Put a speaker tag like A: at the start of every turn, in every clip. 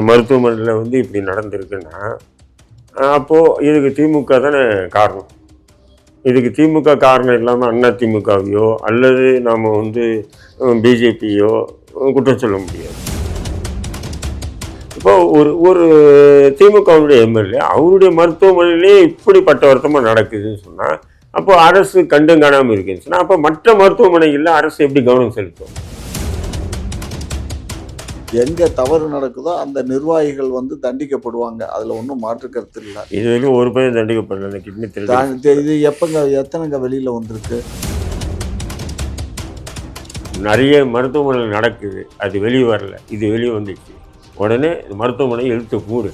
A: மருத்துவமனையில் வந்து இப்படி நடந்திருக்குன்னா அப்போது இதுக்கு திமுக தானே காரணம். இதுக்கு திமுக காரணம் இல்லாமல் அண்ணா திமுகவையோ அல்லது நாம் வந்து பிஜேபியோ குற்றம் சொல்ல முடியாது. இப்போ ஒரு ஒரு திமுகவுடைய எம்எல்ஏ அவருடைய மருத்துவமனையிலே இப்படி பட்டவர்த்தமாக நடக்குதுன்னு சொன்னால் அப்போ அரசு கண்டும் காணாமல் இருக்குன்னு சொன்னால் அப்போ மற்ற மருத்துவமனைகளில் அரசு எப்படி கவனம் செலுத்தும்?
B: எங்க தவறு நடக்குதோ அந்த நிர்வாகிகள் வந்து தண்டிக்கப்படுவாங்க. அதுல ஒன்றும் மாற்று கருத்து இல்லை.
A: இது வரைக்கும் ஒரு பையன் தண்டிக்கப்படல. அந்த கிட்னி
B: இது எத்தனைங்க வெளியில வந்திருக்கு?
A: நிறைய மருத்துவமனைகள் நடக்குது, அது வெளியே வரல, இது வெளியே வந்துச்சு. உடனே மருத்துவமனை இழுத்து மூடு.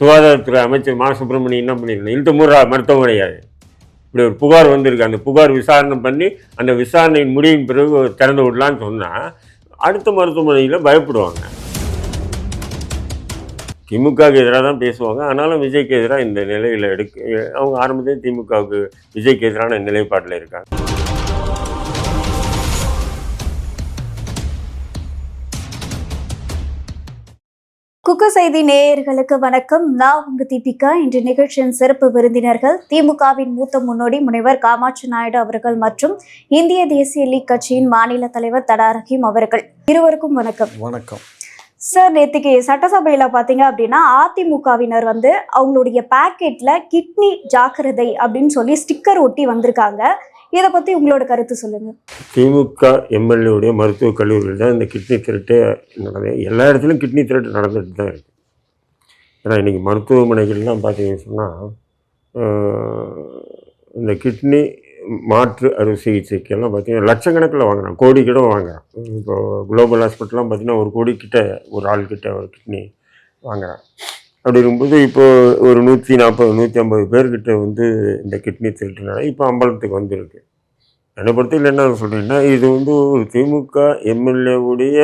A: சுகாதாரத்துறை அமைச்சர் மா சுப்பிரமணியம் என்ன பண்ணிருக்கணும், இழுத்து மூடுறா மருத்துவமனையாது. இப்படி ஒரு புகார் வந்திருக்கு, அந்த புகார் விசாரணை பண்ணி அந்த விசாரணையின் முடிவின் பிறகு திறந்து விடலான்னு சொன்னால் அடுத்த மருத்துவமனையில் பயப்படுவாங்க. திமுகவுக்கு எதிராக தான் பேசுவாங்க. ஆனாலும் விஜய்க்கு எதிராக இந்த நிலையில் அவங்க ஆரம்பத்திலே திமுகவுக்கு விஜய்க்கு எதிரான நிலைப்பாட்டில் இருக்காங்க.
C: குக்கு செய்தி நேயர்களுக்கு வணக்கம். நான் உங்க தீபிகா. இன்று நிகழ்ச்சியின் சிறப்பு விருந்தினர்கள் திமுகவின் மூத்த முன்னோடி முனைவர் காமாட்சி நாயுடு அவர்கள் மற்றும் இந்திய தேசிய லீக் கட்சியின் மாநில தலைவர் தடா ரஹீம் அவர்கள். இருவருக்கும் வணக்கம்.
B: வணக்கம்
C: சார். நேற்றுக்கு சட்டசபையில பாத்தீங்க அப்படின்னா அதிமுகவினர் வந்து அவங்களுடைய பாக்கெட்ல கிட்னி ஜாக்கிரதை அப்படின்னு சொல்லி ஸ்டிக்கர் ஒட்டி வந்திருக்காங்க. இதை பற்றி உங்களோட கருத்து சொல்லுங்கள்.
A: திமுக எம்எல்ஏடைய மருத்துவக் கல்லூரியில் தான் இந்த கிட்னி திருட்டு நடந்தது. எல்லா இடத்துலையும் கிட்னி திருட்டு நடந்துட்டு தான் இருக்குது. ஏன்னா இன்றைக்கி மருத்துவமனைகள்லாம் பார்த்தீங்கன்னு சொன்னால் இந்த கிட்னி மாற்று அறுவை சிகிச்சைக்கெல்லாம் பார்த்தீங்கன்னா லட்சக்கணக்கில் வாங்குறான், கோடிக்கிட்ட வாங்குறான். இப்போ குளோபல் ஹாஸ்பிட்டல்லாம் பார்த்தீங்கன்னா 1 கோடிக்கிட்ட ஒரு ஆள்கிட்ட ஒரு கிட்னி வாங்குறான். அப்படி இருக்கும்போது இப்போது ஒரு 140-150 பேர்கிட்ட வந்து இந்த கிட்னி திருட்டுனால இப்போ அம்பலத்துக்கு வந்திருக்கு. என்னை பொறுத்தவரை என்ன சொல்கிறீங்கன்னா, இது வந்து ஒரு திமுக எம்எல்ஏவுடைய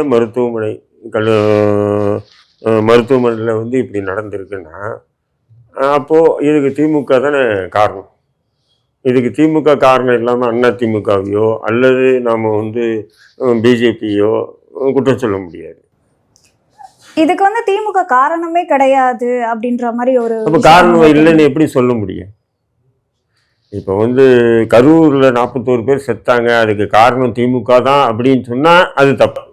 A: மருத்துவமனையில் வந்து இப்படி நடந்திருக்குன்னா அப்போது இதுக்கு திமுக தானே காரணம். இதுக்கு திமுக காரணம் இல்லாமல் அண்ணா திமுகவையோ அல்லது நாம் வந்து பிஜேபியோ குற்றம் சொல்ல முடியாது.
C: இதுக்கு வந்து திமுக காரணமே கிடையாது அப்படின்ற மாதிரி ஒரு
A: காரணம் இல்லைன்னு எப்படி சொல்ல முடியும்? இப்போ வந்து கரூரில் 41 பேர் செத்தாங்க, அதுக்கு காரணம் திமுக தான் அப்படின்னு சொன்னால் அது தப்பு.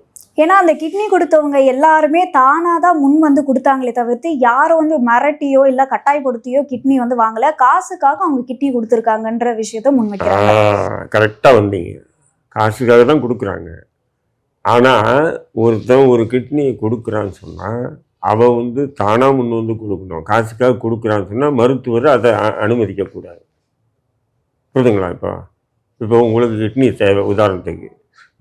C: ஏன்னா அந்த கிட்னி கொடுத்தவங்க எல்லாருமே தானாக தான் முன் வந்து கொடுத்தாங்களே தவிர்த்து யாரும் வந்து மிரட்டியோ இல்லை கட்டாயப்படுத்தியோ கிட்னி வந்து வாங்கலை. காசுக்காக அவங்க கிட்னி கொடுத்துருக்காங்கன்ற விஷயத்த முன்வைக்கிறாங்க.
A: கரெக்டாக வந்தீங்க. காசுக்காக தான் கொடுக்குறாங்க. ஆனால் ஒருத்தன் ஒரு கிட்னியை கொடுக்குறான்னு சொன்னால் அவன் வந்து தானாக முன் வந்து கொடுக்கணும். காசுக்காக கொடுக்குறான்னு சொன்னால் மருத்துவர் அதை அனுமதிக்கக்கூடாது. புரியுதுங்களா? இப்போ உங்களுக்கு கிட்னி தேவை. உதாரணத்துக்கு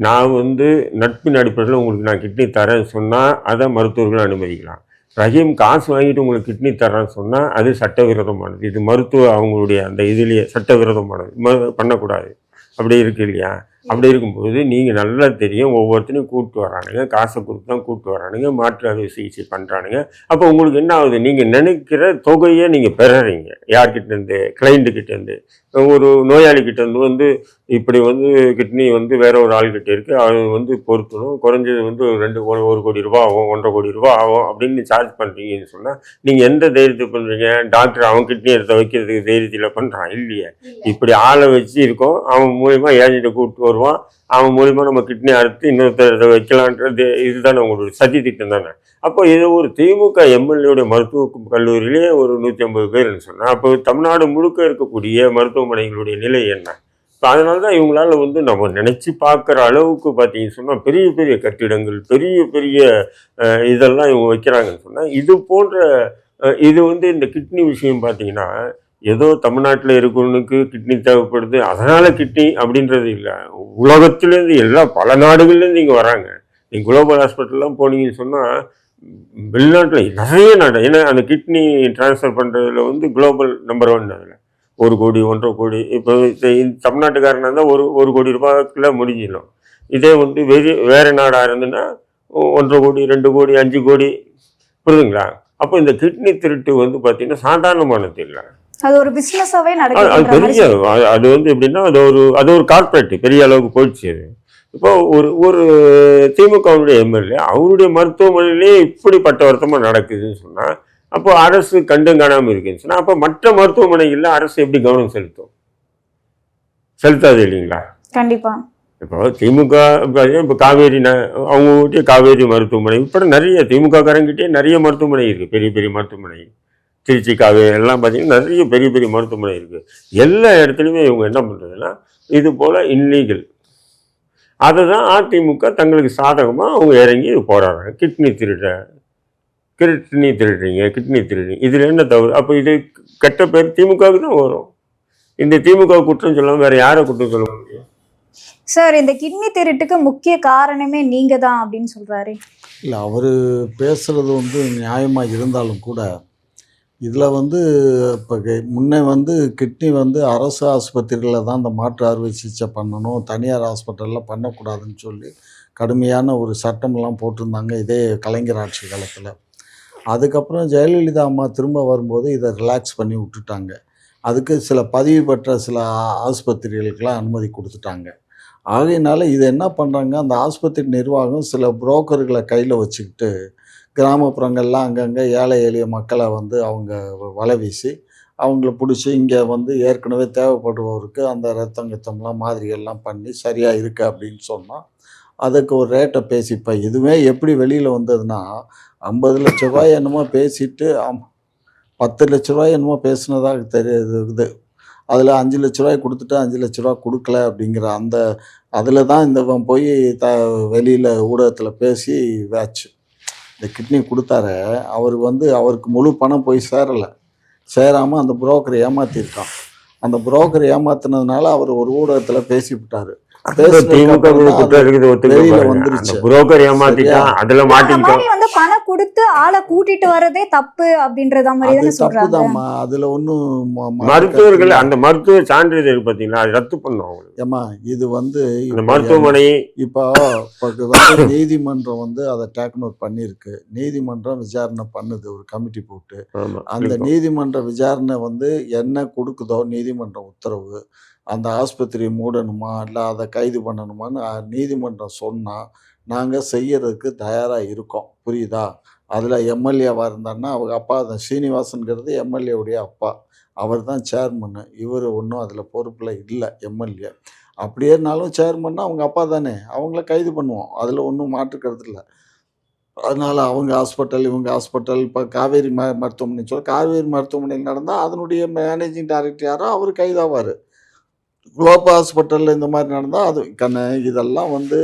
A: நான் வந்து நட்பின் அடிப்படையில் உங்களுக்கு நான் கிட்னி தரேன்னு சொன்னால் அதை மருத்துவர்கள் அனுமதிக்கலாம். ரஹீம் காசு வாங்கிட்டு உங்களுக்கு கிட்னி தரேன்னு சொன்னால் அது சட்டவிரோதமானது. இது மருத்துவ அவங்களுடைய அந்த இதுலேயே சட்டவிரோதமானது, பண்ணக்கூடாது. அப்படி இருக்கு இல்லையா? அப்படி இருக்கும்போது நீங்கள் நல்லா தெரியும், ஒவ்வொருத்தனையும் கூப்பிட்டு வரானுங்க, காசை கொடுத்து தான் கூப்பிட்டு வரானுங்க, மாற்று அறுவை சிகிச்சை பண்ணுறானுங்க. அப்போ உங்களுக்கு என்ன ஆகுது, நீங்கள் நினைக்கிற தொகையை நீங்கள் பெறுறீங்க. யார்கிட்டேருந்து? கிளைண்ட்டுக்கிட்டேருந்து. ஒரு நோயாளிக்கிட்டேருந்து வந்து இப்படி வந்து கிட்னி வந்து வேற ஒரு ஆள்கிட்ட இருக்குது, அது வந்து பொருத்தணும், குறைஞ்சது வந்து 1 கோடி ரூபா ஆகும், 1.5 கோடி ரூபா ஆகும் அப்படின்னு சார்ஜ் பண்ணுறீங்கன்னு சொன்னால் நீங்கள் எந்த தைரியத்தை பண்ணுறீங்க? டாக்டர் அவன் கிட்னி எடுத்து வைக்கிறதுக்கு தைரியத்தில் பண்ணுறான் இல்லையே. இப்படி ஆளை வச்சு இருக்கோம், அவன் மூலிமா ஏஜென்ட்டை கூப்பிட்டு வருவான், அவன் மூலிமா நம்ம கிட்னி அறுத்து இன்னொருத்தர் வைக்கலான்றது இதுதானே உங்களுடைய சதி திட்டம் தானே. அப்போ இது ஒரு திமுக எம்எல்ஏடைய மருத்துவ கல்லூரியிலே ஒரு 150 பேர்னு சொன்னால் அப்போ தமிழ்நாடு முழுக்க இருக்கக்கூடிய மருத்துவமனைகளுடைய நிலை என்ன? இப்போ அதனால தான் இவங்களால வந்து நம்ம நினச்சி பார்க்குற அளவுக்கு பார்த்தீங்கன்னு சொன்னால் பெரிய பெரிய கட்டிடங்கள், பெரிய பெரிய இதெல்லாம் இவங்க வைக்கிறாங்கன்னு சொன்னால் இது போன்ற இது வந்து இந்த கிட்னி விஷயம் பார்த்தீங்கன்னா ஏதோ தமிழ்நாட்டில் இருக்கிறவனுக்கு கிட்னி தேவைப்படுது அதனால் கிட்னி அப்படின்றது இல்லை. உலகத்துலேருந்து பல நாடுகள்லேருந்து இங்கே வராங்க. நீங்கள் குளோபல் ஹாஸ்பிட்டல்லாம் போனீங்கன்னு சொன்னால் வெளிநாட்டில் நிறைய நாடு, ஏன்னா அந்த கிட்னி டிரான்ஸ்ஃபர் பண்ணுறதுல வந்து குளோபல் நம்பர் 1 அதில் 1 கோடி 1.5 கோடி. இப்போ தமிழ்நாட்டுக்காரனாக இருந்தால் 1 கோடி ரூபாய்க்குள்ள முடிஞ்சிடும். இதே வந்து வேறு நாடாக இருந்துன்னா 1.5 கோடி 2 கோடி 5 கோடி. புரியுதுங்களா? அப்போ இந்த கிட்னி திருட்டு வந்து பார்த்தீங்கன்னா சாதாரணமானது இல்லை.
C: அது ஒரு பிசினஸாவே நடக்குது.
A: அது பெரிய அது வந்து எப்படின்னா அது ஒரு கார்பரேட் பெரிய அளவுக்கு போயிடுச்சு. அது இப்போ ஒரு ஒரு திமுகவுடைய எம்எல்ஏ அவருடைய மருத்துவமனையிலே இப்படிப்பட்ட வருத்தமாக நடக்குதுன்னு சொன்னால், அப்போ அரசு கண்டும் காணாமல் இருக்குன்னு சொன்னால், அப்போ மற்ற மருத்துவமனைகளில் அரசு எப்படி கவனம் செலுத்தும்? செலுத்தாது இல்லைங்களா?
C: கண்டிப்பா.
A: இப்போ திமுக இப்போ காவேரி அவங்க கிட்டே காவேரி மருத்துவமனை உட்பட நிறைய திமுக காரங்கிட்டே நிறைய மருத்துவமனை இருக்குது. பெரிய பெரிய மருத்துவமனை திருச்சி காவேரி எல்லாம் பார்த்தீங்கன்னா நிறைய பெரிய பெரிய மருத்துவமனை இருக்குது. எல்லா இடத்துலையுமே இவங்க என்ன பண்ணுறதுன்னா இது போல் இல்லீகல் அதை தான் அதிமுக தங்களுக்கு சாதகமாக அவங்க இறங்கி போராடுறாங்க. கிட்னி திருடுறீங்க. இதில் என்ன தவறு? அப்போ இது கெட்ட பேர் திமுகவுக்கு தான் வரும். இந்த திமுக குற்றம் சொல்லாமல் வேறு யாரை குற்றம் சொல்ல முடியும்?
C: சார், இந்த கிட்னி திருட்டுக்கு முக்கிய காரணமே நீங்க தான் அப்படின்னு சொல்றாரு.
B: இல்லை, அவர் பேசுகிறது வந்து நியாயமாக இருந்தாலும் கூட இதில் வந்து இப்போ முன்னே வந்து கிட்னி வந்து அரசு ஆஸ்பத்திரிகளில் தான் இந்த மாற்று அறுவை சிகிச்சை பண்ணணும், தனியார் ஹாஸ்பிட்டலில் பண்ணக்கூடாதுன்னு சொல்லி கடுமையான ஒரு சட்டமெல்லாம் போட்டிருந்தாங்க இதே கலைஞர் ஆட்சி காலத்தில். அதுக்கப்புறம் ஜெயலலிதா அம்மா திரும்ப வரும்போது இதை ரிலாக்ஸ் பண்ணி விட்டுட்டாங்க. அதுக்கு சில பதிவு பெற்ற சில ஆஸ்பத்திரிகளுக்கெல்லாம் அனுமதி கொடுத்துட்டாங்க. ஆகையினால இதை என்ன பண்ணுறாங்க, அந்த ஆஸ்பத்திரி நிர்வாகம் சில புரோக்கர்களை கையில் வச்சுக்கிட்டு கிராமப்புறங்கள்லாம் அங்கங்கே ஏழை எளிய மக்களை வந்து அவங்க வலை வீசி அவங்கள பிடிச்சி இங்கே வந்து ஏற்கனவே தேவைப்படுபவருக்கு அந்த ரத்தங்கத்தம்லாம் மாதிரியெல்லாம் பண்ணி சரியாக இருக்குது அப்படின்னு சொன்னால் அதுக்கு ஒரு ரேட்டை பேசி இப்போ இதுவே எப்படி வெளியில் வந்ததுன்னா 50 லட்ச ரூபாய் என்னமோ பேசிட்டு 10 லட்ச ரூபாய் என்னமோ பேசுனதாக தெரியுது. அதில் 5 லட்ச ரூபாய் கொடுத்துட்டு 5 லட்ச ரூபா கொடுக்கல அப்படிங்கிற அந்த அதில் தான் இந்த போய் வெளியில் ஊடகத்தில் பேசி வேச்சு இந்த கிட்னி கொடுத்தாரு. அவர் வந்து அவருக்கு முழு பணம் போய் சேராமல் அந்த புரோக்கரை ஏமாற்றிருக்கான். அந்த புரோக்கரை ஏமாத்தினதுனால அவர் ஒரு ஊடகத்தில் பேசிவிட்டார்.
C: பணம் கொடுத்து ஆளை கூட்டிட்டு வரதே தப்பு அப்படின்றத மாதிரி சொல்றாங்க.
B: அதுல ஒன்றும்
A: மருத்துவர்கள் அந்த மருத்துவ சான்றிதழ் பார்த்தீங்கன்னா அது ரத்து பண்ணுவாங்க.
B: ஏமா இது வந்து
A: மருத்துவமனை
B: இப்போ நீதிமன்றம் வந்து அதை டேக் நோட் பண்ணியிருக்கு. நீதிமன்றம் விசாரணை பண்ணுது ஒரு கமிட்டி போட்டு. அந்த நீதிமன்ற விசாரணை வந்து என்ன கொடுக்குதோ நீதிமன்ற உத்தரவு அந்த ஆஸ்பத்திரி மூடணுமா இல்லை அதை கைது பண்ணணுமான்னு நீதிமன்றம் சொன்னால் நாங்கள் செய்யறதுக்கு தயாராக இருக்கோம். புரியுதா? அதில் எம்எல்ஏவாக இருந்தாருன்னா அவங்க அப்பா தான் சீனிவாசன்கிறது எம்எல்ஏவுடைய அப்பா. அவர் தான் சேர்மன்னு. இவர் ஒன்றும் அதில் பொறுப்பில் இல்லை எம்எல்ஏ. அப்படியே இருந்தாலும் சேர்மன்னா அவங்க அப்பா தானே, அவங்கள கைது பண்ணுவோம். அதில் ஒன்றும் மாற்றுக்கிறது இல்லை. அதனால் அவங்க ஹாஸ்பிட்டல் இவங்க ஹாஸ்பிட்டல் இப்போ காவேரி மருத்துவமனை சொல்ல காவேரி மருத்துவமனையில் நடந்தால் அதனுடைய மேனேஜிங் டைரக்டர் யாரோ அவர் கைதாவார். குளோபல் ஹாஸ்பிட்டலில் இந்த மாதிரி நடந்தால் அது இதெல்லாம் வந்து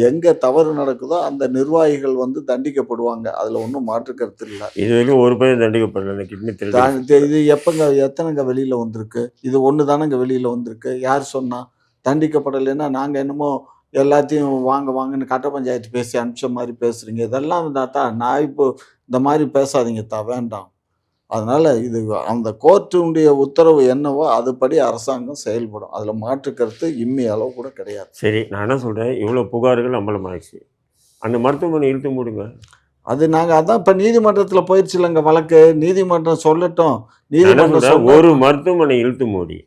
B: எங்கே தவறு நடக்குதோ அந்த நிர்வாகிகள் வந்து தண்டிக்கப்படுவாங்க. அதில் ஒன்றும் மாற்று கருத்து இல்லை.
A: இது வரைக்கும் ஒரு பேர் தண்டிக்கப்படல.
B: இது எத்தனைங்க வெளியில் வந்திருக்கு? இது ஒன்று தானேங்க வெளியில் வந்திருக்கு. யார் சொன்னால் தண்டிக்கப்படலைன்னா நாங்கள் என்னமோ எல்லாத்தையும் வாங்கன்னு கட்ட பஞ்சாயத்து பேசி அனுப்பிச்ச மாதிரி பேசுகிறீங்க. இதெல்லாம் தான் நான் இப்போ இந்த மாதிரி பேசாதீங்க வேண்டாம். அதனால் இது அந்த கோர்ட்டுடைய உத்தரவு என்னவோ அதுபடி அரசாங்கம் செயல்படும். அதில் மாற்று கருத்து இம்மி அளவு கூட கிடையாது.
A: சரி, நான் என்ன சொல்கிறேன், இவ்வளோ புகார்கள் அம்பலமாகிடுச்சு, அந்த மருத்துவமனை இழுத்து மூடுங்க.
B: அது நாங்கள் அதான் இப்போ நீதிமன்றத்தில் போயிடுச்சு இல்லைங்க வழக்கு. நீதிமன்றம் சொல்லட்டும்.
A: நீதிமன்றம் ஒரு மருத்துவமனை இழுத்து மூடி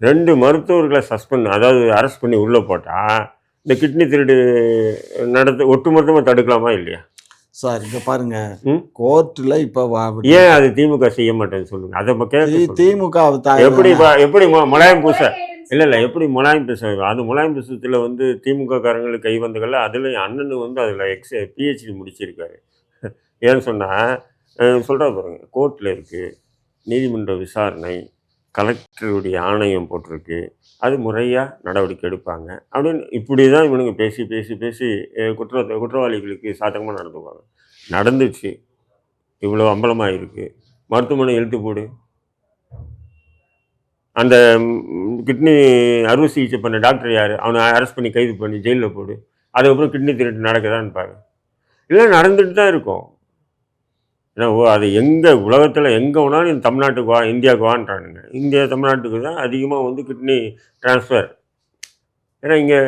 A: 2 மருத்துவர்களை சஸ்பெண்ட் அதாவது அரெஸ்ட் பண்ணி உள்ளே போட்டால் இந்த கிட்னி திருடு ஒட்டுமொத்தமாக தடுக்கலாமா இல்லையா?
B: சார் இங்கே பாருங்க, கோர்ட்டில் இப்போ
A: ஏன் அது திமுக செய்ய மாட்டேன்னு சொல்லுங்க. அதை
B: திமுக
A: எப்படி முலாயம் பூச இல்லை எப்படி முலாயம் பூச அது முலாயம் பூசத்தில் வந்து திமுக காரங்களுக்கு கை வந்ததில்ல. அதில் அண்ணனு வந்து அதில் பிஹெச்டி முடிச்சிருக்காரு. ஏன்னு சொன்னால் சொல்கிறா பாருங்க, கோர்ட்டில் இருக்குது, நீதிமன்ற விசாரணை, கலெக்டருடைய ஆணையம் போட்டிருக்கு, அது முறையாக நடவடிக்கை எடுப்பாங்க அப்படின்னு இப்படி தான் இவனுங்க பேசி குற்றவாளிகளுக்கு சாதகமாக நடந்துக்குவாங்க. நடந்துச்சு, இவ்வளோ அம்பலமாக இருக்குது, மருத்துவமனை இழுத்து போடு. அந்த கிட்னி அறுவை சிகிச்சை பண்ண டாக்டர் யார், அவனை அரெஸ்ட் பண்ணி கைது பண்ணி ஜெயிலில் போடு. அதுக்கப்புறம் கிட்னி திருட்டு நடக்குதான்னு பாரு. இல்லை நடந்துட்டு தான் இருக்கும். ஏன்னா அது எங்கே உலகத்தில் எங்கே வேணாலும் தமிழ்நாட்டுக்கு வா, இந்தியாவுக்கு வான்றானுங்க. இந்தியா தமிழ்நாட்டுக்கு தான் அதிகமாக வந்து கிட்னி டிரான்ஸ்ஃபர். ஏன்னா இங்கே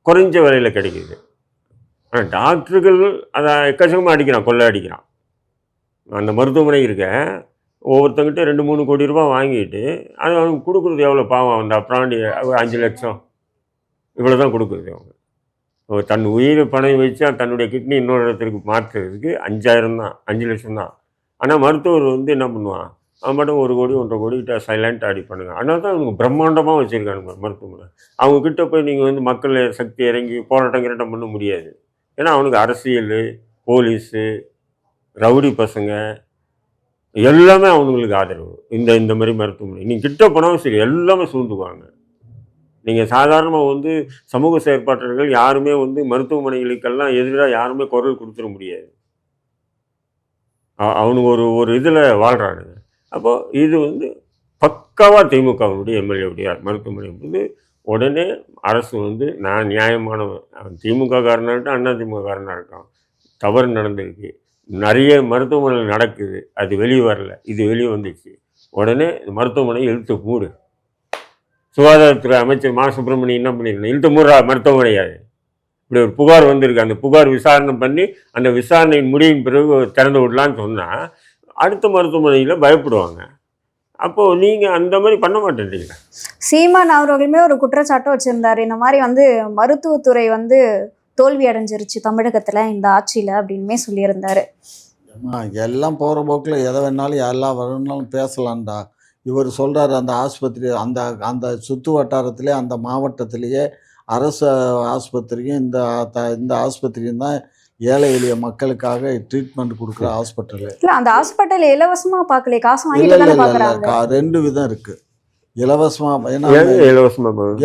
A: குறைஞ்ச விலையில் கிடைக்கிது. ஆனால் டாக்டர்கள் அதை எக்கச்சக்கமாக கொள்ளை அடிக்கிறான். அந்த மருத்துவமனை இருக்க ஒவ்வொருத்தங்கிட்ட 2-3 கோடி ரூபா வாங்கிட்டு அது அவங்க கொடுக்குறது எவ்வளோ பாவம். அந்த அப்புறாண்டி 5 லட்சம் இவ்வளோ தான் கொடுக்குறது அவங்க. தன் உயிரை பணம் வச்சா தன்னுடைய கிட்னி இன்னொரு இடத்துக்கு மாற்றுறதுக்கு 5000 தான், 5 லட்சம் தான். ஆனால் மருத்துவர் வந்து என்ன பண்ணுவான், அவன் மட்டும் 1 கோடி 1.5 கோடிக்கிட்ட சைலண்ட் ஆடி பண்ணுங்க. அதனால தான் அவங்க பிரம்மாண்டமாக வச்சுருக்கானுங்க மருத்துவமனை. அவங்க கிட்ட போய் நீங்கள் வந்து மக்கள் சக்தி இறங்கி போராட்டம் கிராட்டம் பண்ண முடியாது. ஏன்னா அவனுக்கு அரசியல், போலீஸு, ரவுடி பசங்க எல்லாமே அவங்களுக்கு ஆதரவு. இந்த மாதிரி மருத்துவமனை நீங்கள் கிட்ட போனாலும் சரி எல்லாமே சூழ்ந்துக்குவாங்க. நீங்கள் சாதாரணமாக வந்து சமூக செயற்பாட்டாளர்கள் யாருமே வந்து மருத்துவமனைகளுக்கெல்லாம் எதிராக யாருமே குரல் கொடுத்துட முடியாது. அவனுக்கு ஒரு இதில் வாழ்கிறானுங்க. அப்போது இது வந்து பக்காவாக திமுகவுடைய எம்எல்ஏவுடைய மருத்துவமனை வந்து உடனே அரசு வந்து நான் நியாயமானவன், அவன் திமுக காரனாக இருக்கட்டும் அண்ணா திமுக காரனாக இருக்கான், தவறு நடந்திருக்கு, நிறைய மருத்துவமனைகள் நடக்குது, அது வெளியே வரல, இது வெளியே வந்துச்சு, உடனே மருத்துவமனை இழுத்து மூடு. சுகாதாரத்துறை அமைச்சர் மா சுப்பிரமணியம் என்ன பண்ணியிருக்கணும், இழுத்து மூடுறா மருத்துவமனையாது, இப்படி ஒரு புகார் வந்திருக்கு, அந்த புகார் விசாரணை பண்ணி அந்த விசாரணையின் முடிவின் பிறகு திறந்து விடலான்னு சொன்னால் அடுத்த மருத்துவமனையில் பயப்படுவாங்க. அப்போது நீங்கள் அந்த மாதிரி பண்ண மாட்டேன்றீங்க.
C: சீமான் அவர்களுமே ஒரு குற்றச்சாட்டை வச்சுருந்தார், இந்த மாதிரி வந்து மருத்துவத்துறை வந்து தோல்வி அடைஞ்சிருச்சு தமிழகத்தில் இந்த ஆட்சியில் அப்படின்மே சொல்லியிருந்தார்.
B: எல்லாம் போகிற போக்கில் எதை வேணாலும் எல்லா வேணாலும் பேசலாம்டா. இவர் சொல்கிறார் அந்த ஆஸ்பத்திரி அந்த அந்த சுற்று வட்டாரத்திலே அந்த மாவட்டத்திலேயே அரசு ஆஸ்பத்திரியும் இந்த ஆஸ்பத்திரியும் தான் ஏழை எளிய மக்களுக்காக ட்ரீட்மெண்ட் கொடுக்குற ஹாஸ்பிட்டலு.
C: இல்லை அந்த ஹாஸ்பிட்டல் இலவசமாக பார்க்கல, காசு
B: இல்லை
C: வாங்கிட்டு
B: இல்லை
C: தானே
B: இல்லை
C: பார்க்குறாங்க.
B: 2 விதம் இருக்குது. இலவசமாக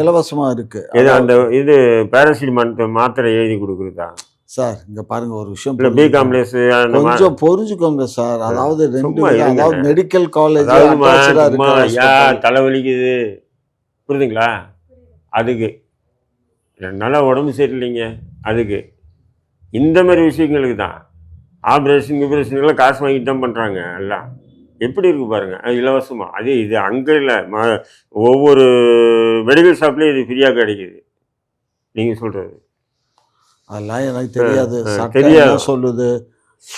B: இலவசமாக இருக்குது.
A: அந்த இது பேராசிட்டமால் மாத்திரை எழுதி கொடுக்குறதா
B: சார்? இங்கே பாருங்கள் ஒரு விஷயம்,
A: இல்லை பி காம்ப்ளெக்ஸ்
B: கொஞ்சம் புரிஞ்சுக்கோங்க சார். அதாவது 2 அதாவது மெடிக்கல் காலேஜ்
A: தலைவலிக்குது புரியுதுங்களா, அதுக்கு நல்லா உடம்பு சரியில்லைங்க, அதுக்கு இந்த மாதிரி விஷயங்களுக்கு தான் ஆப்ரேஷனுக்கெல்லாம் காசு வாங்கிட்டு தான் பண்ணுறாங்க எல்லாம். எப்படி இருக்குது பாருங்கள், அது இலவசமாக. அதே இது அங்கே இல்லை, ஒவ்வொரு மெடிக்கல் ஷாப்லேயும் இது ஃப்ரீயாக கிடைக்கிது. நீங்கள் சொல்கிறது
B: அதெல்லாம் எனக்கு தெரியாது. சட்டம் என்ன சொல்லுது,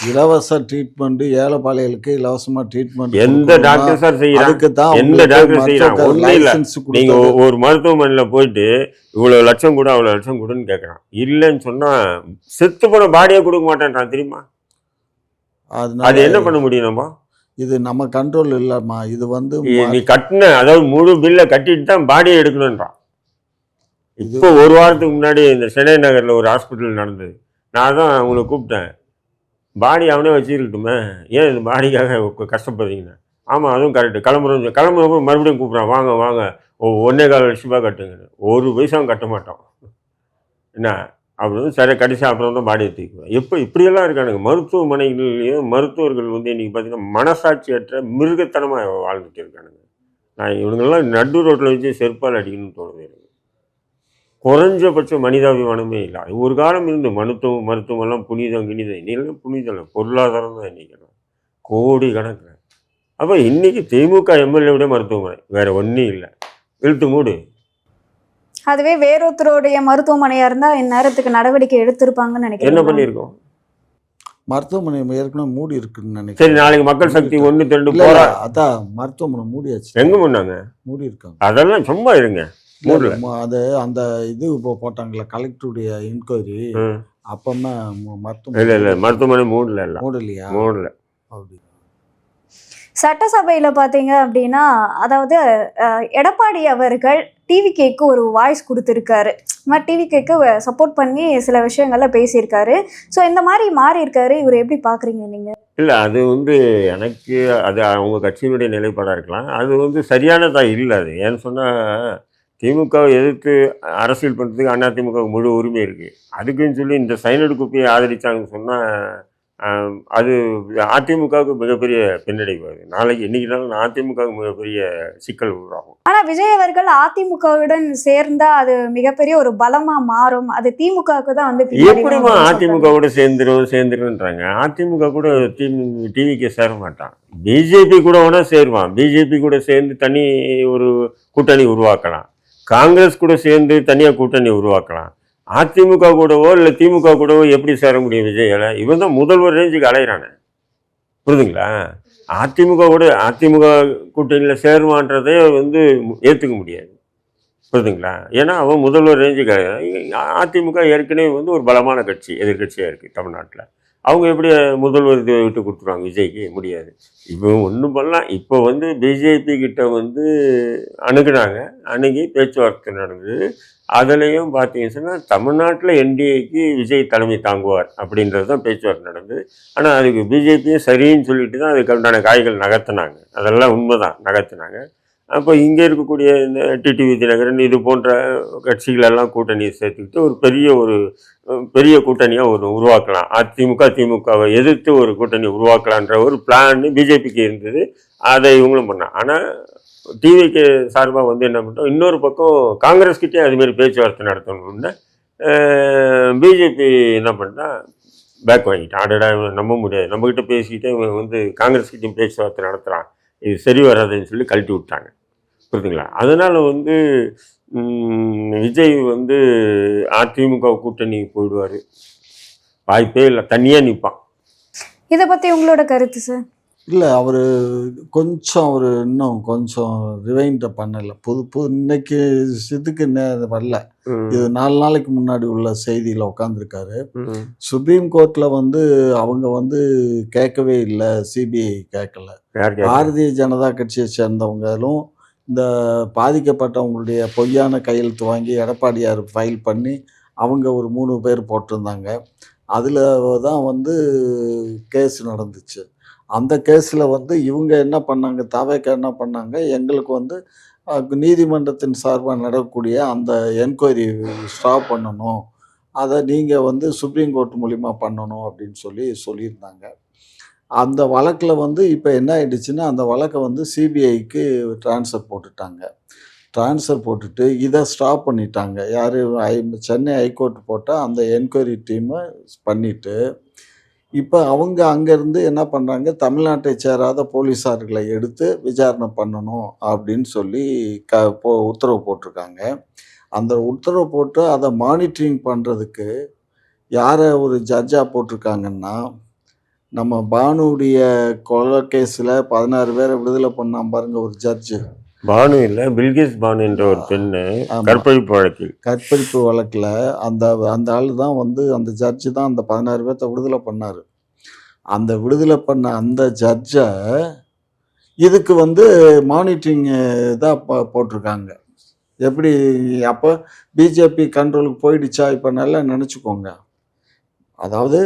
B: இலவச ட்ரீட்மெண்ட் ஏழைப்பாளைகளுக்கு இலவசமாக ட்ரீட்மெண்ட்
A: எந்த டாக்டர் சார் செய்யறாங்க,
B: அதுக்கு தான்
A: எந்த டாக்டர் செய்யறாங்க. ஒன்றும் இல்லை, நீங்கள் ஒரு மருத்துவமனையில் போயிட்டு இவ்வளோ லட்சம் கூட அவ்வளோ லட்சம் கூடன்னு கேட்குறான். இல்லைன்னு சொன்னால் செத்து போன பாடியே கொடுக்க மாட்டேன்றான் தெரியுமா. அது என்ன பண்ண முடியும் நம்ம?
B: இது நம்ம கண்ட்ரோல் இல்லைம்மா. இது வந்து
A: நீ கட்டின அதாவது முழு பில்லை கட்டிட்டு தான் பாடியை எடுக்கணுன்றான். இப்போ ஒரு வாரத்துக்கு முன்னாடி இந்த சென்னை நகரில் ஒரு ஹாஸ்பிட்டல் நடந்தது. நான் தான் அவங்கள கூப்பிட்டேன், பாடி அவனே வச்சுருக்கட்டுமே, ஏன் இந்த பாடிக்காக கஷ்டப்படுறீங்கண்ணா. ஆமாம் அதுவும் கரெக்டு, கிளம்புறப்போ மறுபடியும் கூப்பிட்றான், வாங்க வாங்க 1.25 லட்ச ரூபா கட்டுங்கன்னு. 1 பைசாவும் கட்ட மாட்டோம் என்ன அப்படின்னு. சரி கடைசி அப்புறம் தான் பாடியை தூக்குவேன். இப்படியெல்லாம் இருக்கானுங்க மருத்துவமனைகள்லேயும். மருத்துவர்கள் வந்து இன்றைக்கி பார்த்தீங்கன்னா மனசாட்சியற்ற மிருகத்தனமாக வாழ்ந்துட்டு இருக்கானுங்க. நான் இவனுங்கெல்லாம் நடு ரோட்டில் வச்சு செருப்பால் அடிக்கணும்னு தோணுது எனக்கு. குறைஞ்சபட்ச மனிதாபிமானமே இல்லை. ஒரு காலம் இருந்து மருத்துவமெல்லாம் புனிதம் இன்னைக்கு புனிதம் இல்லை, பொருளாதாரம் தான் இன்றைக்கி கோடி கணக்கு. அப்போ இன்றைக்கி திமுக எம்எல்ஏவுடைய மருத்துவமனை வேறு ஒன்றும் இல்லை, இழுத்து மூடு.
C: அதுவே வேறொருத்தருடைய மருத்துவமனையாக இருந்தால் இந்நேரத்துக்கு நடவடிக்கை எடுத்திருப்பாங்கன்னு நினைக்கிறேன்.
A: என்ன பண்ணியிருக்கோம்?
B: மருத்துவமனை ஏற்கனவே மூடி இருக்குன்னு நினைக்கிறேன்.
A: சரி நாளைக்கு மக்கள் சக்தி 1-2 போகிறா,
B: அதான் மருத்துவமனை மூடியாச்சு.
A: எங்கே பண்ணாங்க?
B: மூடி இருக்காங்க.
A: அதெல்லாம் சும்மா இருங்க.
B: அது அந்த இது இப்போ போட்டாங்களா கலெக்டருடைய என்கொயரி, அப்பமே மருத்துவமனை
A: இல்லை மருத்துவமனை மூடல
C: அப்படி. சட்டசபையில் பார்த்தீங்க அப்படின்னா, அதாவது எடப்பாடி அவர்கள் டிவிகேக்கு ஒரு வாய்ஸ் கொடுத்துருக்காரு. இந்த மாதிரி டிவிகேக்கு சப்போர்ட் பண்ணி சில விஷயங்கள்ல பேசியிருக்காரு. ஸோ இந்த மாதிரி மாறி இருக்காரு. இவர் எப்படி பார்க்குறீங்க நீங்கள்?
A: இல்லை அது வந்து எனக்கு அது அவங்க கட்சியினுடைய நிலைப்பாடாக இருக்கலாம். அது வந்து சரியானதாக இல்லை. அது ஏன்னு சொன்னால் திமுகவை எதிர்த்து அரசியல் பண்ணுறதுக்கு அதிமுக முழு உரிமை இருக்குது. அதுக்குன்னு சொல்லி இந்த சைனடு குப்பியை ஆதரித்தாங்கன்னு சொன்னால் அது அதிமுகவுக்கு மிகப்பெரிய பின்னடைவு. நாளைக்கு இன்னைக்கு நாள் அதிமுகவுக்கு மிகப்பெரிய சிக்கல் உருவாகும்.
C: ஆனால் விஜய் அவர்கள் அதிமுகவுடன் சேர்ந்தா அது மிகப்பெரிய ஒரு பலமாக மாறும். அது திமுகவுக்கு தான் வந்து
A: எப்படிமா அதிமுகவோட சேர்ந்துருன்றாங்க. அதிமுக கூட டிவிக்கு சேர மாட்டான், பிஜேபி கூட வேணா சேருவான். பிஜேபி கூட சேர்ந்து தனி ஒரு கூட்டணி உருவாக்கலாம், காங்கிரஸ் கூட சேர்ந்து தனியாக கூட்டணி உருவாக்கலாம். அதிமுக கூடவோ இல்லை திமுக கூடவோ எப்படி சேர முடியும் விஜயால? இவன் தான் முதல்வர் ரேஞ்சுக்கு அலையிறானே, புரியுதுங்களா? அதிமுக கூட்டணியில் சேருவான்றதே வந்து ஏற்றுக்க முடியாது. புரியுதுங்களா? ஏன்னா அவன் முதல்வர் ரேஞ்சுக்கு அதிமுக ஏற்கனவே வந்து ஒரு பலமான கட்சி, எதிர்க்கட்சியாக இருக்குது தமிழ்நாட்டில். அவங்க எப்படி முதல்வர் இதை விட்டு கொடுத்துருவாங்க விஜய்க்கு? முடியாது. இப்போ ஒன்றும் பண்ணலாம். இப்போ வந்து பிஜேபி கிட்ட வந்து அணுகுனாங்க, அணுகி பேச்சுவார்த்தை நடந்தது. அதுலேயும் பார்த்தீங்கன்னு சொன்னால் தமிழ்நாட்டில் என்டிஏக்கு விஜய் தலைமை தாங்குவார் அப்படின்றது தான் பேச்சுவார்த்தை நடந்தது. ஆனால் அதுக்கு பிஜேபியும் சரின்னு சொல்லிட்டு தான் அதுக்கு உண்டான காய்கள் நகர்த்தினாங்க. அதெல்லாம் உண்மை தான், நகர்த்தினாங்க. அப்போ இங்கே இருக்கக்கூடிய இந்த டிடிவி தினகரன் இது போன்ற கட்சிகளெல்லாம் கூட்டணியை சேர்த்துக்கிட்டு ஒரு பெரிய கூட்டணியாக உருவாக்கலாம். திமுகவை எதிர்த்து ஒரு கூட்டணி உருவாக்கலான்ற ஒரு பிளான் பிஜேபிக்கு இருந்தது. அதை இவங்களும் பண்ணாங்க. ஆனால் டிவிக்கு சார்பாக வந்து என்ன பண்ணுறோம், இன்னொரு பக்கம் காங்கிரஸ்கிட்டே அதுமாரி பேச்சுவார்த்தை நடத்தணும்னு பிஜேபி என்ன பண்ணா பேக் வாங்கிட்டான். அடடா, இவன் நம்ப முடியாது, நம்மக்கிட்ட பேசிக்கிட்டே இவன் வந்து காங்கிரஸ்கிட்டையும் பேச்சுவார்த்தை நடத்துகிறான், இது சரி வராதுன்னு சொல்லி கழட்டி விட்டாங்க. புரியுதுங்களா? அதனால் வந்து விஜய் வந்து அதிமுக கூட்டணி போயிடுவார், வாய்ப்பே இல்லை, தனியாக நிற்பான்.
C: இதை பற்றி உங்களோட கருத்து சார்?
B: இல்லை, அவர் இன்னும் கொஞ்சம் ரிவைண்ட் பண்ணலை. இன்னைக்கு இதுக்கு வரல. இது 4 நாளைக்கு முன்னாடி உள்ள செய்தியில் உட்காந்துருக்காரு. சுப்ரீம் கோர்ட்டில் வந்து அவங்க வந்து கேட்கவே இல்லை, சிபிஐ கேட்கல. பாரதிய ஜனதா கட்சியை சேர்ந்தவங்களும் இந்த பாதிக்கப்பட்டவங்களுடைய பொய்யான கையெழுத்து வாங்கி எடப்பாடியார் ஃபைல் பண்ணி அவங்க ஒரு 3 பேர் போட்டிருந்தாங்க. அதில் தான் வந்து கேஸ் நடந்துச்சு. அந்த கேஸில் வந்து இவங்க என்ன பண்ணாங்க, தாவேக்கா என்ன பண்ணாங்க, எங்களுக்கு வந்து நீதிமன்றத்தின் சார்பாக நடக்கக்கூடிய அந்த என்கொயரி ஸ்டாப் பண்ணணும், அதை நீங்கள் வந்து சுப்ரீம் கோர்ட் மூலிமா பண்ணணும் அப்படின்னு சொல்லியிருந்தாங்க. அந்த வழக்கில் வந்து இப்போ என்ன ஆயிடுச்சுன்னா, அந்த வழக்கை வந்து சிபிஐக்கு ட்ரான்ஸ்ஃபர் போட்டுட்டு இதை ஸ்டாப் பண்ணிட்டாங்க. யார்? சென்னை ஹைகோர்ட் போட்டால் அந்த என்கொயரி டீமை பண்ணிவிட்டு இப்போ அவங்க அங்கேருந்து என்ன பண்ணுறாங்க, தமிழ்நாட்டை சேராத போலீஸார்களை எடுத்து விசாரணை பண்ணணும் அப்படின்னு சொல்லி உத்தரவு போட்டிருக்காங்க. அந்த உத்தரவு போட்டு அதை மானிட்டரிங் பண்ணுறதுக்கு யாரை ஒரு ஜட்ஜாக போட்டிருக்காங்கன்னா, நம்ம பானுடைய கொலை கேஸில் 16 பேரை விடுதலை பண்ணான் பாருங்க ஒரு ஜட்ஜு.
A: பானு இல்லை, பில்கிஸ் பானு என்ற ஒரு பெண்ணு கற்பழிப்பு
B: வழக்கில் அந்த ஆள் தான் வந்து, அந்த ஜட்ஜு தான் அந்த 16 பேர்த்த விடுதலை பண்ணார். அந்த விடுதலை பண்ண அந்த ஜட்ஜை இதுக்கு வந்து மானிட்டரிங் தான் போட்டிருக்காங்க. எப்படி? அப்போ பிஜேபி கண்ட்ரோலுக்கு போயிடுச்சா? இப்போ நல்லா நினச்சிக்கோங்க. அதாவது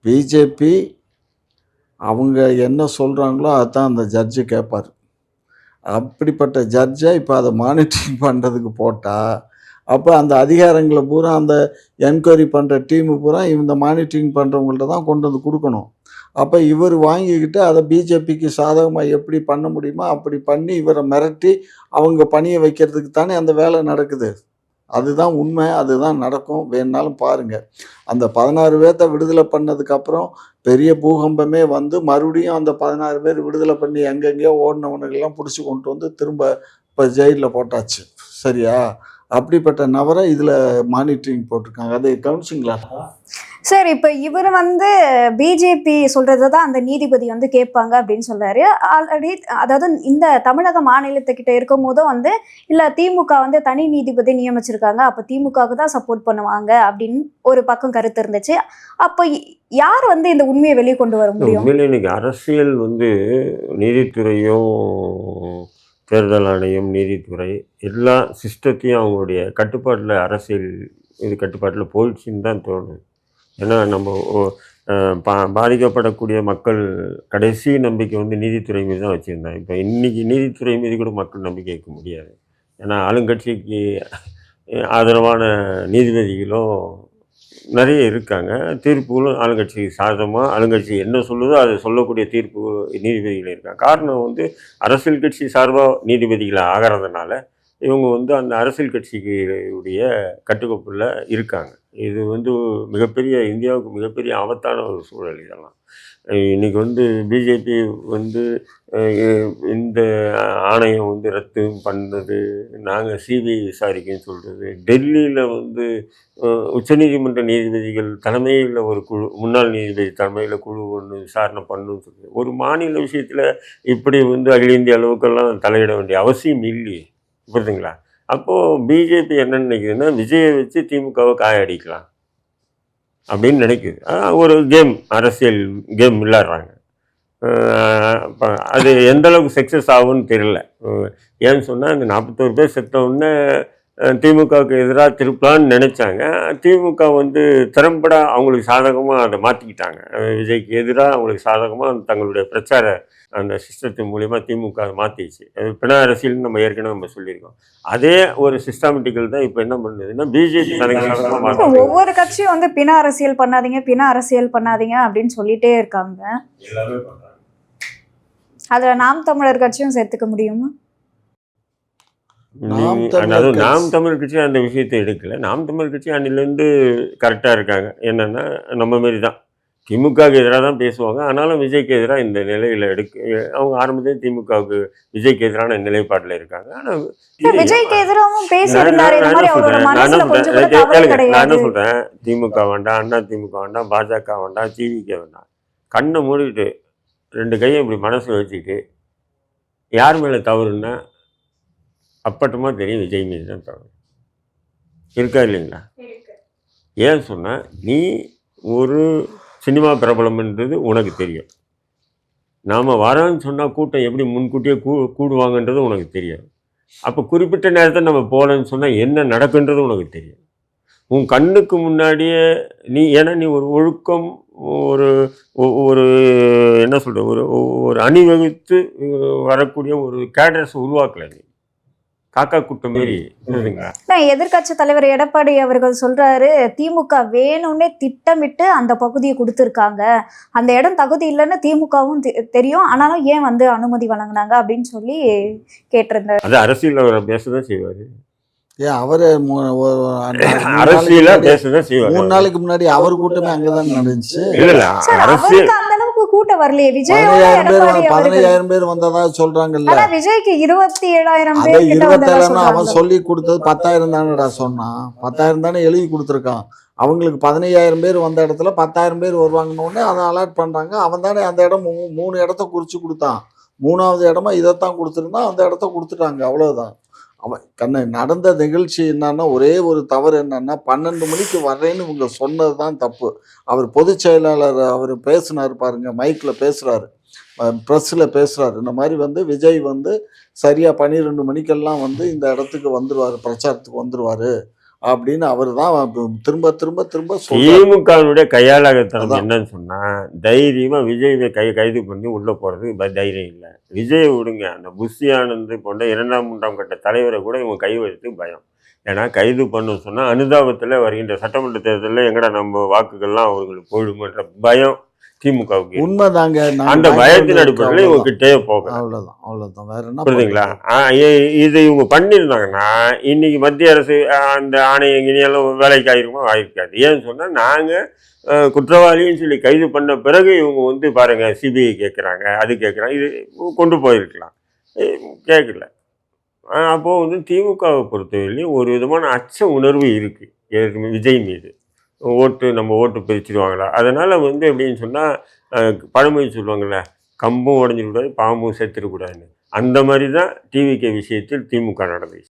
B: பிஜேபி அவங்க என்ன சொல்கிறாங்களோ அதுதான் அந்த ஜட்ஜு கேட்பார். அப்படிப்பட்ட ஜட்ஜை இப்போ அதை மானிட்டரிங் பண்ணுறதுக்கு போட்டால், அப்போ அந்த அதிகாரங்களை பூரா அந்த என்கொயரி பண்ணுற டீமு பூரா இந்த மானிட்டரிங் பண்ணுறவங்கள்ட்ட தான் கொண்டு வந்து கொடுக்கணும். அப்போ இவர் வாங்கிக்கிட்டு அதை பிஜேபிக்கு சாதகமாக எப்படி பண்ண முடியுமோ அப்படி பண்ணி இவரை மிரட்டி அவங்க பணியை வைக்கிறதுக்கு தானே அந்த வேலை நடக்குது. அதுதான் உண்மை, அதுதான் நடக்கும். வேணுனாலும் பாருங்கள். அந்த 16 பேர்த்த விடுதலை பண்ணதுக்கப்புறம் பெரிய பூகம்பமே வந்து மறுபடியும் அந்த 16 பேர் விடுதலை பண்ணி எங்கெங்கேயோ ஓடினவனுக்கெல்லாம் பிடிச்சி கொண்டு வந்து திரும்ப இப்போ ஜெயிலில் போட்டாச்சு. சரியா? அப்படிப்பட்ட நபரை இதில் மானிட்டரிங் போட்டிருக்காங்க. அது கவனிச்சிங்களா
C: சார்? இப்போ இவர் வந்து பிஜேபி சொல்றதை தான் அந்த நீதிபதி வந்து கேட்பாங்க அப்படின்னு சொல்றாரு. ஆல்ரெடி அதாவது இந்த தமிழக மாநிலத்துக்கிட்ட இருக்கும் போதும் வந்து இல்லை திமுக வந்து தனி நீதிபதி நியமிச்சிருக்காங்க, அப்போ திமுகவுக்கு தான் சப்போர்ட் பண்ணுவாங்க அப்படின்னு ஒரு பக்கம் கருத்து இருந்துச்சு. அப்போ யார் வந்து இந்த உண்மையை வெளியே கொண்டு வர முடியும்?
A: இன்னைக்கு அரசியல் வந்து நீதித்துறையும் தேர்தல் ஆணையம், நீதித்துறை எல்லா சிஸ்டத்தையும் அவங்களுடைய கட்டுப்பாட்டில், அரசியல் இது கட்டுப்பாட்டில் போயிடுச்சுன்னு தான் தோணுது. ஏன்னா நம்ம பாதிக்கப்படக்கூடிய மக்கள் கடைசி நம்பிக்கை வந்து நீதித்துறை மீது தான் வச்சுருந்தாங்க. இப்போ இன்றைக்கி நீதித்துறை மீது கூட மக்கள் நம்பிக்கை வைக்க முடியாது. ஏன்னா ஆளுங்கட்சிக்கு ஆதரவான நீதிபதிகளும் நிறைய இருக்காங்க, தீர்ப்புகளும் ஆளுங்கட்சிக்கு சாதகமாக, ஆளுங்கட்சி என்ன சொல்லுதோ அதை சொல்லக்கூடிய தீர்ப்பு நீதிபதிகள் இருக்காங்க. காரணம் வந்து அரசியல் கட்சி சார்பாக நீதிபதிகளை ஆகிறதுனால இவங்க வந்து அந்த அரசியல் கட்சிகளுடைய கட்டுக்கோப்பில் இருக்காங்க. இது வந்து இந்தியாவுக்கு மிகப்பெரிய ஆபத்தான ஒரு சூழல். இதெல்லாம் இன்றைக்கி வந்து பிஜேபி வந்து இந்த ஆணையம் வந்து ரத்து பண்ணது, நாங்கள் சிபிஐ விசாரிக்கன்னு சொல்கிறது, டெல்லியில் வந்து உச்சநீதிமன்ற நீதிபதிகள் தலைமையில் ஒரு குழு, முன்னாள் நீதிபதி தலைமையில் குழு ஒன்று விசாரணை பண்ணணும்னு சொல்லுது. ஒரு மாநில விஷயத்தில் இப்படி வந்து அகில இந்திய அளவுக்கெல்லாம் தலையிட வேண்டிய அவசியம் இல்லையே. புரியுதுங்களா? அப்போது பிஜேபி என்ன நினைக்குதுன்னா, விஜயை வச்சு திமுகவை காயடிக்கலாம் அப்படின்னு நினைக்குது. ஒரு கேம், அரசியல் கேம் விளையாடுறாங்க. இப்போ அது எந்த அளவுக்கு சக்ஸஸ் ஆகும்னு தெரியல. ஏன்னு சொன்னால், இந்த 41 பேர் செத்த உடனே திமுகவுக்கு எதிராக திருப்பலான்னு நினச்சாங்க. திமுக வந்து திறம்பட அவங்களுக்கு சாதகமாக அதை மாற்றிக்கிட்டாங்க. விஜய்க்கு எதிராக அவங்களுக்கு சாதகமாக தங்களுடைய பிரச்சார அந்த சிஸ்டத்தின் மூலிமா திமுக அதை மாற்றிடுச்சு. பிண அரசியல்னு நம்ம ஏற்கனவே நம்ம சொல்லியிருக்கோம். அதே ஒரு சிஸ்டமேட்டிக்கல் தான் இப்போ என்ன பண்ணுதுன்னா, பிஜேபி தனக்கு சாதகமாக மாற்றி
C: ஒவ்வொரு கட்சியும் வந்து பிண அரசியல் பண்ணாதீங்க, பிண அரசியல் பண்ணாதீங்க அப்படின்னு சொல்லிட்டே இருக்காங்க.
A: எல்லாமே பண்ணுறாங்க.
C: அதில் நாம் தமிழர் கட்சியும் சேர்த்துக்க முடியுமா?
A: அதாவது நாம் தமிழ் கட்சி அந்த விஷயத்தை எடுக்கல. நாம் தமிழ் கட்சி அன்னிலேருந்து கரெக்டாக இருக்காங்க. என்னென்னா, நம்ம மாரி தான் திமுகவுக்கு எதிராக தான் பேசுவாங்க. ஆனாலும் விஜய்க்கு எதிராக இந்த நிலையில் அவங்க ஆரம்பத்திலே திமுகவுக்கு விஜய்க்கு எதிரான நிலைப்பாட்டில் இருக்காங்க. ஆனால்
C: விஜய்க்கு எதிராகவும் பேசியிருந்தாரு. இந்த மாதிரி அவரோட மனசுல கொஞ்சம் கூட கவலை
A: நான் என்ன
C: கிடையாது.
A: சொல்கிறேன், திமுக வேண்டாம், அண்ணா திமுக வேண்டாம், பாஜக வேண்டாம், டிவிகே வேண்டாம். கண்ணை மூடிட்டு 2 கையை இப்படி மனசில் வச்சுக்கிட்டு யார் மேலே தவறுன்னா அப்பட்டமாக தெரியும், விஜய் மீது தான் தவறு இருக்கா இல்லைங்களா? ஏன் சொன்னால், நீ ஒரு சினிமா பிரபலம்ன்றது உனக்கு தெரியும். நாம் வரோன்னு சொன்னால் கூட்டம் எப்படி முன்கூட்டியே கூடுவாங்கன்றது உனக்கு தெரியும். அப்போ குறிப்பிட்ட நேரத்தில் நம்ம போகலன்னு சொன்னால் என்ன நடக்குன்றது உனக்கு தெரியும். உன் கண்ணுக்கு முன்னாடியே ஏன்னா நீ ஒரு ஒழுக்கம், ஒரு ஒரு என்ன சொல்கிற, ஒரு அணிவகுத்து வரக்கூடிய ஒரு கேடர்ஸ் உருவாக்கலை. நீ காக்கா கூட்டம் மாரி புரியுதுங்களா?
C: எதிர்க்கட்சி தலைவர் எடப்பாடி அவர்கள் சொல்றாரு, திமுக வேணும்னே திட்டமிட்டு அந்த பகுதியை கொடுத்துருக்காங்க. அந்த இடம் தகுதி இல்லைன்னு திமுகவும் தெரியும். ஆனாலும் ஏன் வந்து அனுமதி வழங்கினாங்க அப்படின்னு சொல்லி கேட்டிருந்தாரு.
A: அது அரசியல் அவர் பேசதான் செய்வார்.
B: ஏன் அவரு
A: அரசியல பேசதான் செய்வார்.
B: 3 நாளைக்கு முன்னாடி அவர் கூட்டமே அங்கதான் நடந்துச்சு.
A: இல்ல அரசியல்
C: அந்த அளவுக்கு கூட்டம் வரலையே. விஜய்
B: 15,000 பேர் வந்ததா சொல்றாங்கல்ல.
C: விஜய்க்கு 27,000
B: அதே 27,000 அவன் சொல்லி கொடுத்தது 10,000 தானடா சொன்னான். 10,000 தானே எழுதி கொடுத்துருக்கான். அவங்களுக்கு 15,000 பேர் வந்த இடத்துல 10,000 பேர் வருவாங்கன்னு உடனே அதை அலாட் பண்றாங்க. அவன் தானே அந்த இடம் 3 இடத்த குறிச்சு கொடுத்தான். 3வது இடமா இதைத்தான் கொடுத்துருந்தான். அந்த இடத்த கொடுத்துட்டாங்க, அவ்வளவுதான். அவன் நடந்த நிகழ்ச்சி என்னன்னா, ஒரே ஒரு தவறு என்னன்னா, 12 மணிக்கு வர்றேன்னு இவங்க சொன்னது தான் தப்பு. அவர் பொதுச் செயலாளர் அவர் பேசினார் பாருங்க, மைக்கில் பேசுகிறாரு, ப்ரெஸ்ஸில் பேசுகிறாரு. இந்த மாதிரி வந்து விஜய் வந்து சரியாக 12 மணிக்கெல்லாம் வந்து இந்த இடத்துக்கு வந்துடுவார், பிரச்சாரத்துக்கு வந்துடுவார் அப்படின்னு அவர் தான் திரும்ப திரும்ப திரும்ப
A: திமுகவுடைய கையாளகத்தனம் என்னன்னு சொன்னால், தைரியமாக விஜயை கைது பண்ணி உள்ளே போகிறது தைரியம் இல்லை. விஜயை விடுங்க, அந்த புஷி ஆனந்த் போன்ற 2ஆம் 3ஆம் கட்ட தலைவரை கூட இவங்க கை வைத்து பயம். ஏன்னா கைது பண்ண சொன்னால் அனுதாபத்தில் வருகின்ற சட்டமன்ற தேர்தலில் எங்கடா நம்ம வாக்குகள்லாம் அவர்களுக்கு போயிடுமன்ற பயம் திமுகவுக்கு
B: உண்மைதாங்க.
A: அந்த பயத்தின் அடிப்படையில் இவங்க கிட்டே போக
B: அவ்வளோதான் வேற என்ன
A: புரியுதுங்களா? இது இவங்க பண்ணியிருந்தாங்கன்னா இன்னைக்கு மத்திய அரசு அந்த ஆணையம் இனியெல்லாம் வேலைக்கு ஆயிருக்காது. ஏன்னு சொன்னால், நாங்கள் குற்றவாளின்னு சொல்லி கைது பண்ண பிறகு இவங்க வந்து பாருங்கள் சிபிஐ கேட்குறாங்க, அது கேட்குறாங்க, இது கொண்டு போயிருக்கலாம், கேட்கல. அப்போது வந்து திமுகவை பொறுத்தவரையிலையும் ஒரு விதமான அச்ச உணர்வு இருக்குது விஜய் மீது. நம்ம ஓட்டு பிரிச்சுடுவாங்களா? அதனால் வந்து எப்படின்னு சொன்னால், பழமொழி சொல்லுவாங்கள்ல, கம்பும் உடஞ்சிடக்கூடாது, பாம்பும் செத்துடக்கூடாதுன்னு. அந்த மாதிரி தான் டிவிகே விஷயத்தில் திமுக நடந்துச்சு.